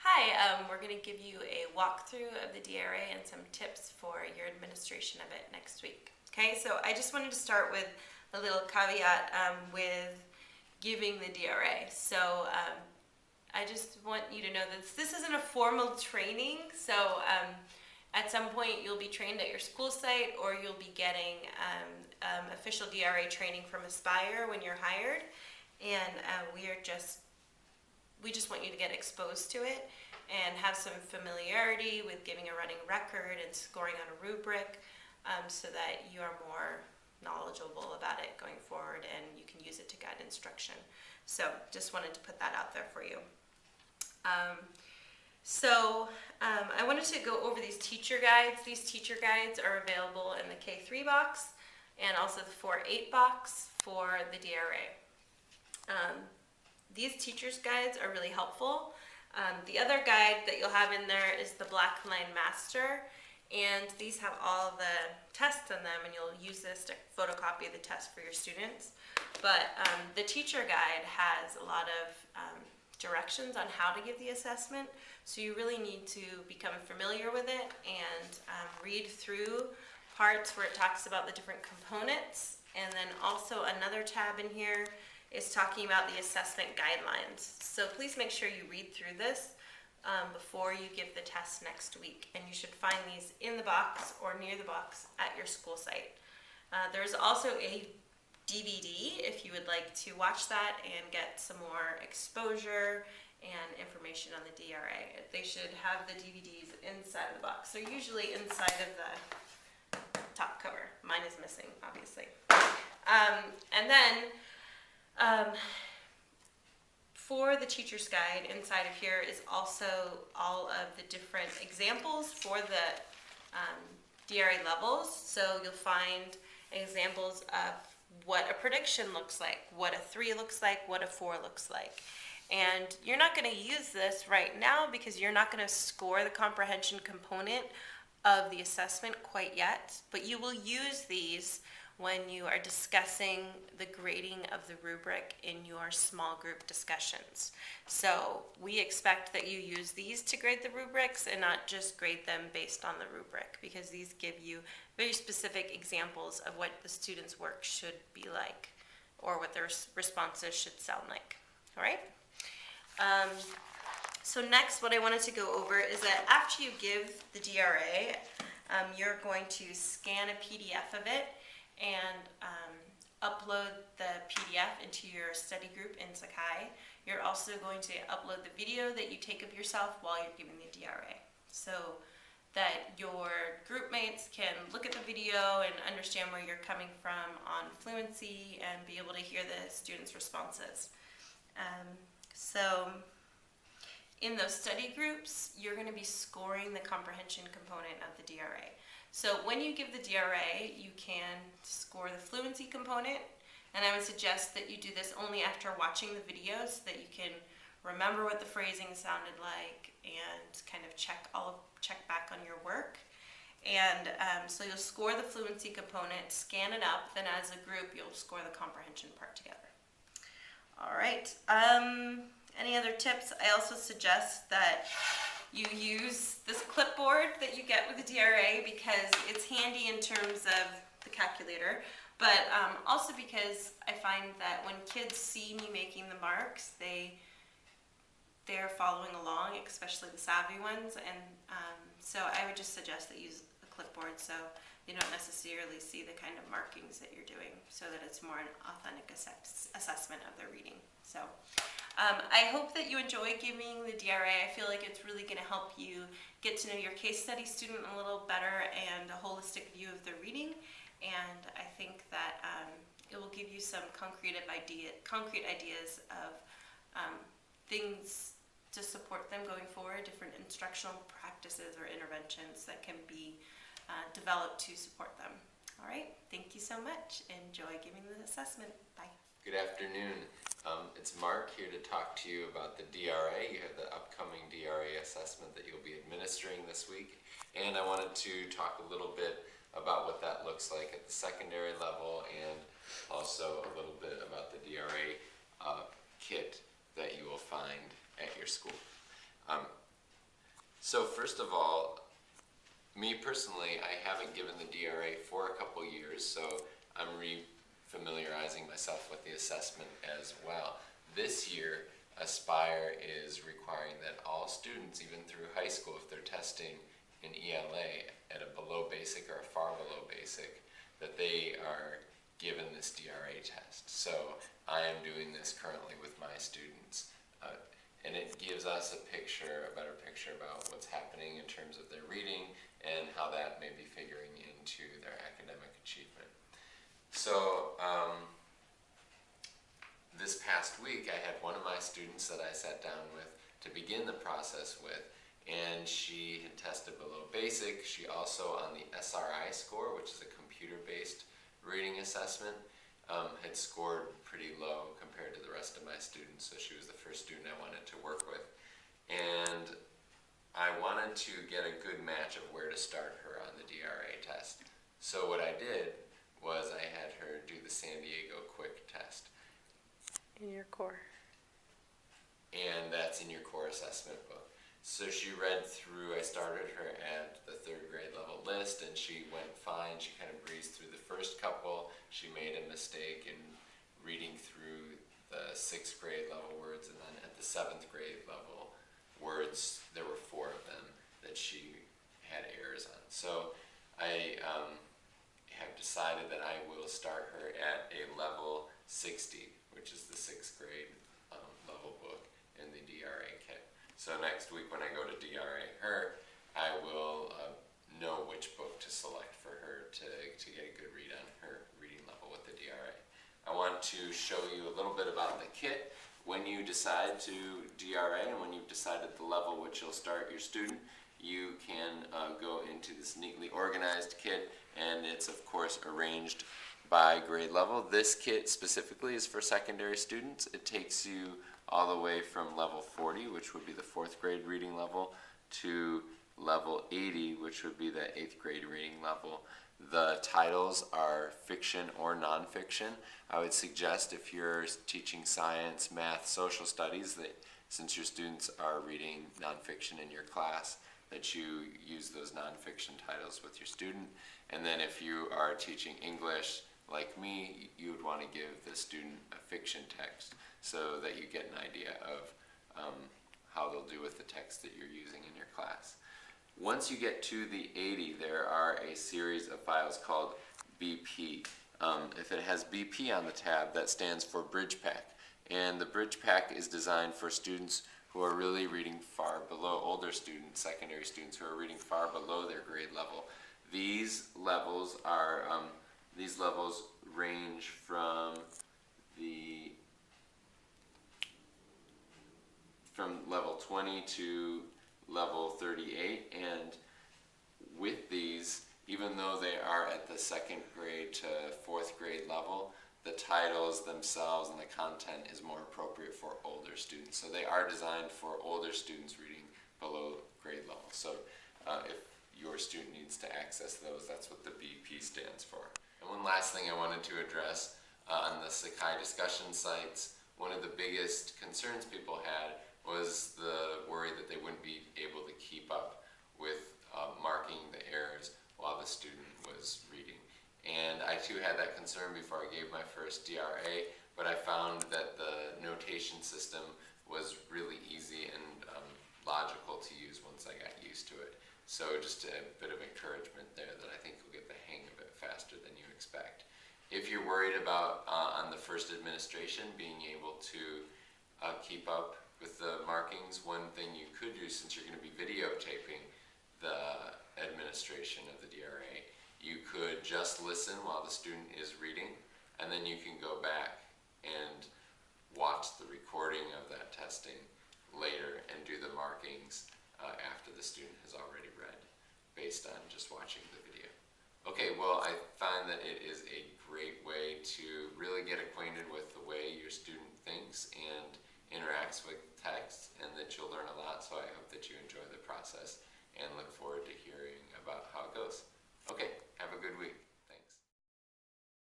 Hi, we're going to give you a walkthrough of the DRA and some tips for your administration of it next week. Okay, so I just wanted to start with a little caveat with giving the DRA. So I just want you to know that this isn't a formal training, so at some point you'll be trained at your school site or you'll be getting official DRA training from Aspire when you're hired, and we just want you to get exposed to it and have some familiarity with giving a running record and scoring on a rubric, so that you are more knowledgeable about it going forward and you can use it to guide instruction. So just wanted to put that out there for you. I wanted to go over these teacher guides. These teacher guides are available in the K3 box and also the 4-8 box for the DRA. These teacher's guides are really helpful. The other guide that you'll have in there is the Black Line Master, and these have all the tests on them, and you'll use this to photocopy the test for your students. But the teacher guide has a lot of directions on how to give the assessment, so you really need to become familiar with it and read through parts where it talks about the different components. And then also another tab in here is talking about the assessment guidelines. So please make sure you read through this before you give the test next week. And you should find these in the box or near the box at your school site. There's also a DVD if you would like to watch that and get some more exposure and information on the DRA. They should have the DVDs inside of the box. They're usually inside of the top cover. Mine is missing, obviously. And then for the teacher's guide, inside of here is also all of the different examples for the DRA levels. So you'll find examples of what a prediction looks like, what a 3 looks like, what a 4 looks like. And you're not going to use this right now because you're not going to score the comprehension component of the assessment quite yet, but you will use these when you are discussing the grading of the rubric in your small group discussions. So we expect that you use these to grade the rubrics and not just grade them based on the rubric, because these give you very specific examples of what the students' work should be like or what their responses should sound like. All right? So next, what I wanted to go over is that after you give the DRA, you're going to scan a PDF of it and upload the PDF into your study group in Sakai. You're also going to upload the video that you take of yourself while you're giving the DRA, so that your group mates can look at the video and understand where you're coming from on fluency and be able to hear the students' responses. So in those study groups, you're going to be scoring the comprehension component of the DRA. So when you give the DRA, you can score the fluency component, and I would suggest that you do this only after watching the video so that you can remember what the phrasing sounded like and kind of check back on your work. And so you'll score the fluency component, scan it up, then as a group you'll score the comprehension part together. All right. Any other tips? I also suggest that you use this clipboard that you get with the DRA because it's handy in terms of the calculator, but also because I find that when kids see me making the marks, they're following along, especially the savvy ones, and so I would just suggest that you use a clipboard so you don't necessarily see the kind of markings that you're doing, so that it's more an authentic assessment of their reading. So I hope that you enjoy giving the DRA. I feel like it's really going to help you get to know your case study student a little better and a holistic view of their reading, and I think that it will give you some concrete ideas of things to support them going forward, different instructional practices or interventions that can be developed to support them. All right, thank you so much. Enjoy giving the assessment. Bye. Good afternoon. It's Mark here to talk to you about the DRA. You have the upcoming DRA assessment that you'll be administering this week, and I wanted to talk a little bit about what that looks like at the secondary level, and also a little bit about the DRA kit that you will find at your school. So first of all, me personally, I haven't given the DRA for a couple years, so I'm re-familiarizing myself with the assessment as well. This year, Aspire is requiring that all students, even through high school, if they're testing in ELA at a below basic or a far below basic, that they are given this DRA test. So I am doing this currently with my students. And it gives us a better picture about what's happening in terms of their reading and how that may be figuring into their academic achievement. So this past week I had one of my students that I sat down with to begin the process with, and she had tested below basic. She also, on the SRI score, which is a computer-based reading assessment, had scored pretty low compared to the rest of my students, so she was the first student I wanted to work with. And I wanted to get a good match of where to start her on the DRA test. So what I did was I had her do the San Diego Quick test. In your core. And that's in your core assessment book. So she read through, I started her at the 3rd grade level list, and she went fine. She kind of breezed through the first couple. She made a mistake in reading through the 6th grade level words, and then at the 7th grade level words, there were 4 of them that she had errors on. So I have decided that I will start her at a level 60, which is the 6th grade level book in the DRA kit. So next week when I go to DRA her, I will know which book to select for her to get a good read on her reading level with the DRA. I want to show you a little bit about the kit. When you decide to DRA and when you've decided the level which you'll start your student, you can go into this neatly organized kit, and it's of course arranged by grade level. This kit specifically is for secondary students. It takes you all the way from level 40, which would be the 4th grade reading level, to level 80, which would be the 8th grade reading level. The titles are fiction or nonfiction. I would suggest if you're teaching science, math, social studies, that since your students are reading nonfiction in your class, that you use those nonfiction titles with your student. And then if you are teaching English, like me, you would want to give the student a fiction text so that you get an idea of how they'll do with the text that you're using in your class. Once you get to the 80, there are a series of files called BP. If it has BP on the tab, that stands for Bridge Pack. And the Bridge Pack is designed for students who are really reading far below, older students, secondary students who are reading far below their grade level. These levels range from level 20 to level 38, and with these, even though they are at the 2nd grade to 4th grade level, the titles themselves and the content is more appropriate for older students. So they are designed for older students reading below grade level. So if your student needs to access those, that's what the BP stands for. And one last thing I wanted to address on the Sakai discussion sites, one of the biggest concerns people had was the worry that they wouldn't be able to keep up with marking the errors while the student was reading. And I too had that concern before I gave my first DRA, but I found that the notation system was really easy and logical to use once I got used to it. So just a bit of encouragement there that I think you'll get the hang of it faster than you expect. If you're worried about on the first administration being able to keep up with the markings, one thing you could do, since you're going to be videotaping the administration of the DRA, you could just listen while the student is reading, and then you can go back and watch the recording of that testing later and do the markings after the student has already read, based on just watching the video. Okay, well, I find that it is a great way to really get acquainted with the way your student thinks and interacts with text, and that you'll learn a lot. So I hope that you enjoy the process and look forward to hearing about how it goes.